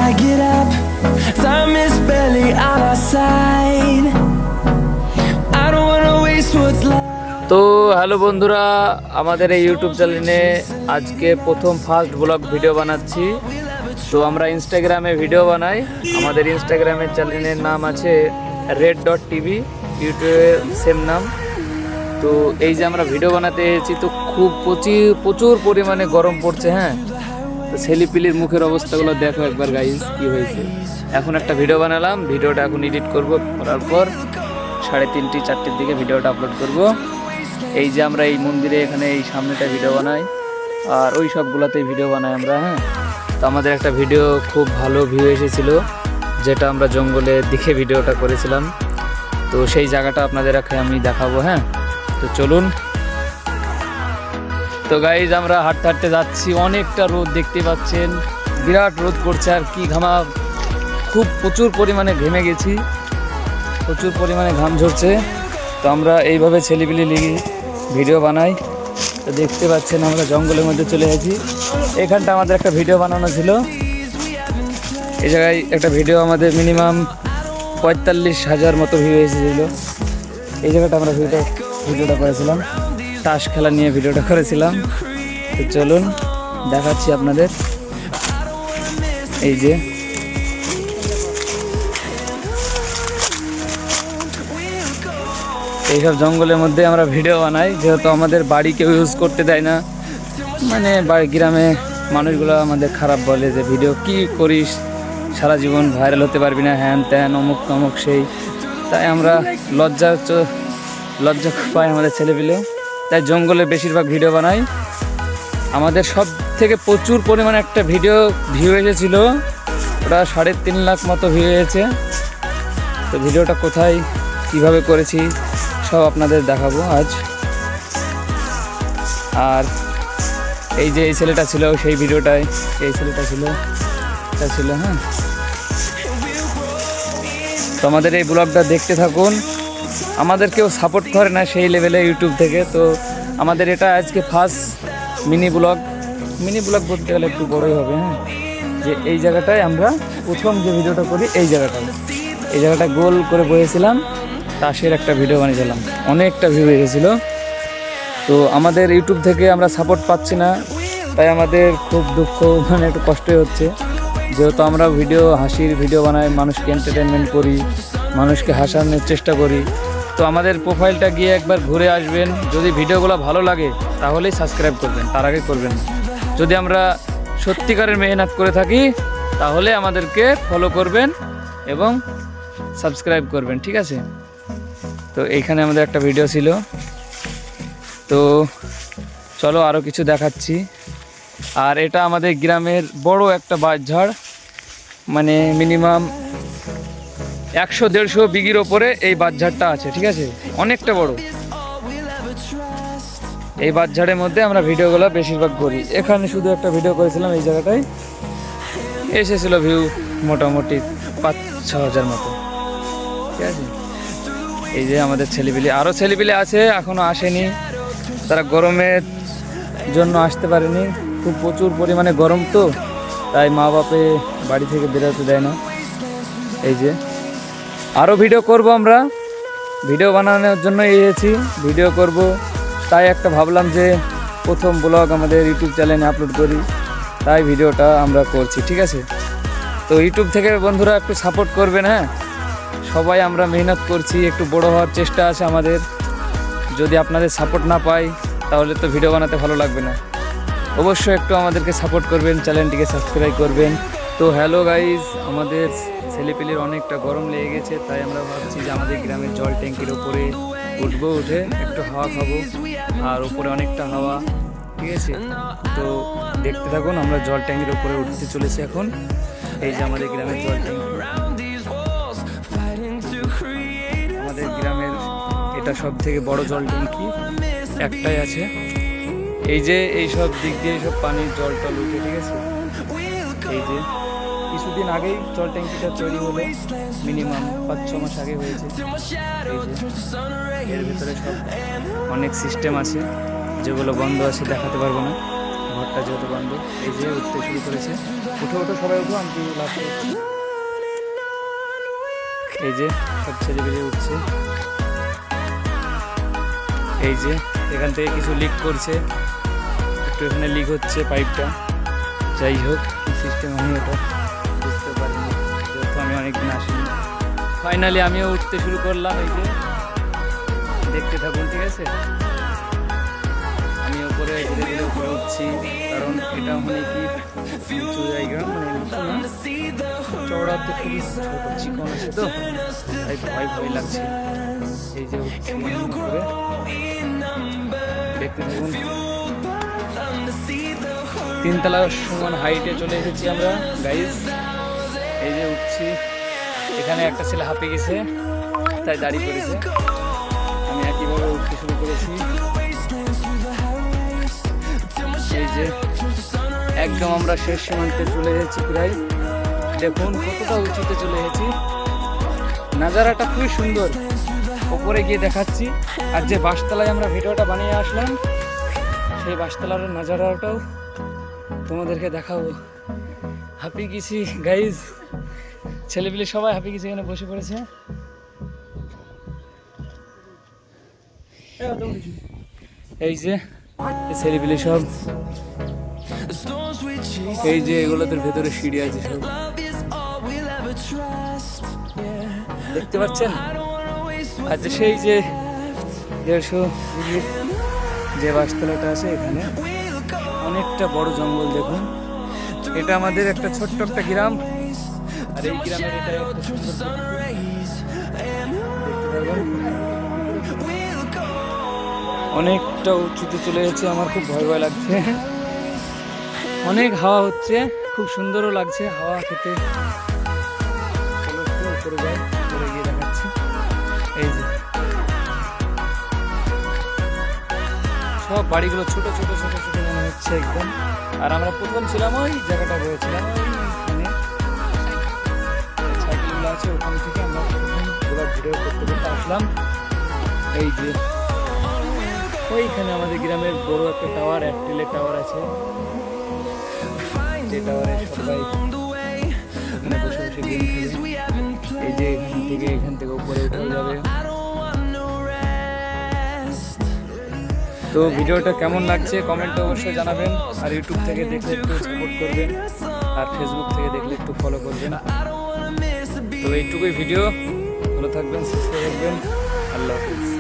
I get up, time is barely on our side. I don't wanna waste what's left. তো hello বন্ধুরা, আমাদের এই YouTube চ্যানেলে আজকে প্রথম ফার্স্ট ব্লগ ভিডিও বানাচ্ছি। তো আমরা ইনস্টাগ্রামে ভিডিও বানাই। আমাদের ইনস্টাগ্রামের চ্যানেলের নাম আছে red.tv, ইউটিউবে সেম নাম। তো এই যে আমরা ভিডিও বানাতে এসেছি, তো খুব প্রচুর পরিমাণে গরম পড়ছে। হ্যাঁ, তো ছেলেপিলির মুখের অবস্থাগুলো দেখো একবার গাইস, কি হয়েছে। এখন একটা ভিডিও বানালাম, ভিডিওটা এখন এডিট করব, করার পর 3:30 4টের দিকে ভিডিওটা আপলোড করব। এই যে আমরা এই মন্দিরে এখানে এই সামনেটা ভিডিও বানাই, আর ওই সবগুলোতেই ভিডিও বানাই আমরা। হ্যাঁ, তো আমাদের একটা ভিডিও খুব ভালো ভিউ এসেছিল, যেটা আমরা জঙ্গলে দেখে ভিডিওটা করেছিলাম। তো সেই জায়গাটা আপনাদেরকে আমি দেখাবো। হ্যাঁ, তো চলুন। তো গাইজ আমরা হাঁটতে হাঁটতে যাচ্ছি, অনেকটা রোদ দেখতে পাচ্ছেন, বিরাট রোদ পড়ছে, আর কি ঘামা, খুব প্রচুর পরিমাণে ঘেমে গেছি, প্রচুর পরিমাণে ঘাম ঝরছে। তো আমরা এইভাবে ছেলেপিলি লিগে ভিডিও বানাই। তো দেখতে পাচ্ছেন আমরা জঙ্গলের মধ্যে চলে গেছি। এখানটা আমাদের একটা ভিডিও বানানো ছিল, এই জায়গায় একটা ভিডিও আমাদের মিনিমাম 45,000 মতো ভিউ এসেছিল। এই জায়গাটা আমরা ভিডিওটা করেছিলাম, তাস খেলা নিয়ে ভিডিওটা করেছিলাম। তো চলুন দেখাচ্ছি আপনাদের। এই যে এইসব জঙ্গলের মধ্যে আমরা ভিডিও বানাই, যেহেতু আমাদের বাড়ি কেউ ইউজ করতে দেয় না। মানে গ্রামে মানুষগুলো আমাদের খারাপ বলে যে ভিডিও কি করিস, সারা জীবন ভাইরাল হতে পারবি না, হ্যান ত্যান অমুক তমুক সেই। তাই আমরা লজ্জা পাই আমাদের ছেলেপিলেও, তাই জঙ্গলে বেশিরভাগ ভিডিও বানাই। আমাদের সব থেকে প্রচুর পরিমাণে একটা ভিডিও ভিউ এসেছিলো, ওটা 3.5 লাখ মতো ভিউ হয়েছে। তো ভিডিওটা কোথায় কিভাবে করেছি সব আপনাদের দেখাবো আজ। আর এই যে এই ছেলেটা ছিল সেই ভিডিওটায়, এই ছেলেটা ছিল, এটা ছিল। হ্যাঁ, তো আমাদের এই ব্লগটা দেখতে থাকুন। আমাদের কেউ সাপোর্ট করে না সেই লেভেলে ইউটিউব থেকে। তো আমাদের এটা আজকে ফার্স্ট মিনি ব্লগ বলতে গেলে একটু বড়ই হবে। হ্যাঁ, যে এই জায়গাটায় আমরা প্রথম যে ভিডিওটা করি, এই জায়গাটা গোল করে বসেছিলাম, তাসের একটা ভিডিও বানিয়েছিলাম, অনেকটা ভিউ এসেছিলো। তো আমাদের ইউটিউব থেকে আমরা সাপোর্ট পাচ্ছি না, তাই আমাদের খুব দুঃখ, মানে একটু কষ্টই হচ্ছে। যেহেতু আমরা হাসির ভিডিও বানাই, মানুষকে এন্টারটেনমেন্ট করি, মানুষকে হাসানোর চেষ্টা করি। তো আমাদের প্রোফাইলটা গিয়ে একবার ঘুরে আসবেন। যদি ভিডিওগুলো ভালো লাগে তাহলেই সাবস্ক্রাইব করবেন, তার আগে করবেন না। যদি আমরা সত্যিকারের মেহনত করে থাকি তাহলে আমাদেরকে ফলো করবেন এবং সাবস্ক্রাইব করবেন, ঠিক আছে? তো এইখানে আমাদের একটা ভিডিও ছিল। তো চলো আরও কিছু দেখাচ্ছি। আর এটা আমাদের গ্রামের বড় একটা বাঁশঝাড়, মানে মিনিমাম 100-150 বিঘির ওপরে এই বাঁশঝাড়টা আছে, ঠিক আছে? অনেকটা বড়। এই বাঁশঝাড়ের মধ্যে আমরা ভিডিওগুলো বেশিরভাগ করি। এখানে শুধু একটা ভিডিও করেছিলাম, এই জায়গাটায় এসেছিল ভিউ মোটামুটি 5-6 হাজার মতো, ঠিক আছে? এই যে আমাদের ছেলেপিলে, আরও ছেলেপিলে আছে, এখনও আসেনি, তারা গরমের জন্য আসতে পারেনি। খুব প্রচুর পরিমাণে গরম, তো তাই মা বাপে বাড়ি থেকে বেরোতে দেয় না। এই যে আরও ভিডিও করব, আমরা ভিডিও বানানোর জন্য এসেছি, ভিডিও করব। তাই একটা ভাবলাম যে প্রথম ব্লগ আমাদের ইউটিউব চ্যানেলে আপলোড করি, তাই ভিডিওটা আমরা করছি, ঠিক আছে? তো ইউটিউব থেকে বন্ধুরা একটু সাপোর্ট করবেন। হ্যাঁ, সবাই আমরা মেহনত করছি, একটু বড় হওয়ার চেষ্টা আছে আমাদের। যদি আপনাদের সাপোর্ট না পাই তাহলে তো ভিডিও বানাতে ভালো লাগবে না। অবশ্যই একটু আমাদেরকে সাপোর্ট করবেন, চ্যানেলটিকে সাবস্ক্রাইব করবেন। তো হ্যালো গাইজ, আমাদের ছেলেপিলের অনেকটা গরম লেগে গেছে, তাই আমরা ভাবছি যে আমাদের গ্রামের জল ট্যাঙ্কির ওপরে উঠবো, উঠে একটু হাওয়া খাবো। আর ওপরে অনেকটা হাওয়া, ঠিক আছে? তো দেখতে থাকুন, আমরা জল ট্যাঙ্কির ওপরে উঠতে চলেছি এখন। এই যে আমাদের গ্রামের জল ট্যাঙ্কি, আমাদের গ্রামের এটা সব থেকে বড় জল ট্যাঙ্কি একটাই আছে। এই যে এই সব দিক দিয়ে সব পানির জল টল উঠে, ঠিক আছে? এই যে কিছুদিন আগেই জল ট্যাঙ্কিটা তৈরি হলো, মিনিমাম 5-6 মাস আগে হয়েছে। এই যে এর ভিতরে সব অনেক সিস্টেম আছে, যেগুলো বন্ধ আছে, দেখাতে পারবো না। ঘরটা যেহেতু বন্ধ। এই যে উঠতে শুরু করেছে, উঠো উঠো সবাই উঠো, আমি লাস্টে উঠছি। এই যে সব ছেলে বেরিয়ে উঠছে। এই যে এখান থেকে কিছু লিক করছে, একটু এখানে লিক হচ্ছে পাইপটা। যাই হোক সিস্টেম আমি ওটা বুঝতে পারিনি, যেহেতু আমি অনেকদিন আসিনি। ফাইনালি আমিও উঠতে শুরু করলাম। এই যে দেখতে থাকুন, ঠিক আছে? আমি উপরে ধীরে ধীরে উপরে উঠছি, কারণ এটা মানে কি উঁচু জায়গা, মানে উঁচু না, চওড়াতে খুবই ছোট চিকন আছে তো, তাই ভয় ভয় লাগছে। এই যে উঠছি উপরে, দেখতে থাকুন। 3 তলা সমান হাইটে চলে এসেছি আমরা গাইস। এই যে উঠছি, এখানে একটা ছেলে হাঁপে গেছে তাই দাঁড়িয়ে পড়েছে। আমি একইভাবে উঠতে শুরু করেছি। এই যে একদম আমরা শেষ সীমান্তে চলে এসেছি প্রায়। দেখুন কতটা উঁচুতে চলে এসেছি, নাজারাটা খুবই সুন্দর। ওপরে গিয়ে দেখাচ্ছি, আর যে বাসতলায় আমরা ভিডিওটা বানিয়ে আসলাম সেই বাসতলার নাজারাটাও তোমাদেরকে দেখাবো। হাঁপিয়ে গেছি গাইজ, ছেলেপিলে সবাই হাঁপিয়ে গেছে, এখানে বসে পড়েছে। এই যে ছেলেপিলে সব, এই যে এগুলোদের ভেতরে সিঁড়ি আছে সব, দেখতে পাচ্ছেন? আর যে সেই যে 150 যে বাসতলাটা আছে, এখানে অনেকটা বড় জঙ্গল। দেখুন এটা আমাদের একটা ছোট্ট একটা গ্রাম, আর এই গ্রামের এটা একটা সুন্দর অনেকটা উঁচুতে চলে গেছে। আমার খুব ভয় ভয় লাগছে, অনেক হাওয়া হচ্ছে, খুব সুন্দরও লাগছে হাওয়া খেতে। উপরে যাই, উপরে গিয়ে দেখাচ্ছি। এই যে সব বাড়িগুলো ছোট ছোট ছোট ছোট মনে হচ্ছে একদম। আর আমরা প্রথম ছিলাম ওই জায়গাটা রয়েছিলাম, ওইখানে সাইকেলগুলো আছে, ওখান থেকে আমরা প্রথম ঘোরার ভিডিও করতে করতে আসলাম। এই যে ওইখানে আমাদের গ্রামের বড় একটা টাওয়ার, এয়ারটেলের টাওয়ার আছে, যে টাওয়ারে সবাই এখানে বসে বসে গেম খেলে। এই যে এখান থেকে উপরে উঠে যাবে। তো ভিডিওটা কেমন লাগছে কমেন্টে অবশ্যই জানাবেন, আর ইউটিউব থেকে দেখলে একটু সাপোর্ট করবেন, আর ফেসবুক থেকে দেখলে একটু ফলো করবেন। তো এইটুকুই ভিডিও, ভালো থাকবেন, সুস্থ থাকবেন, আল্লাহ হাফেজ।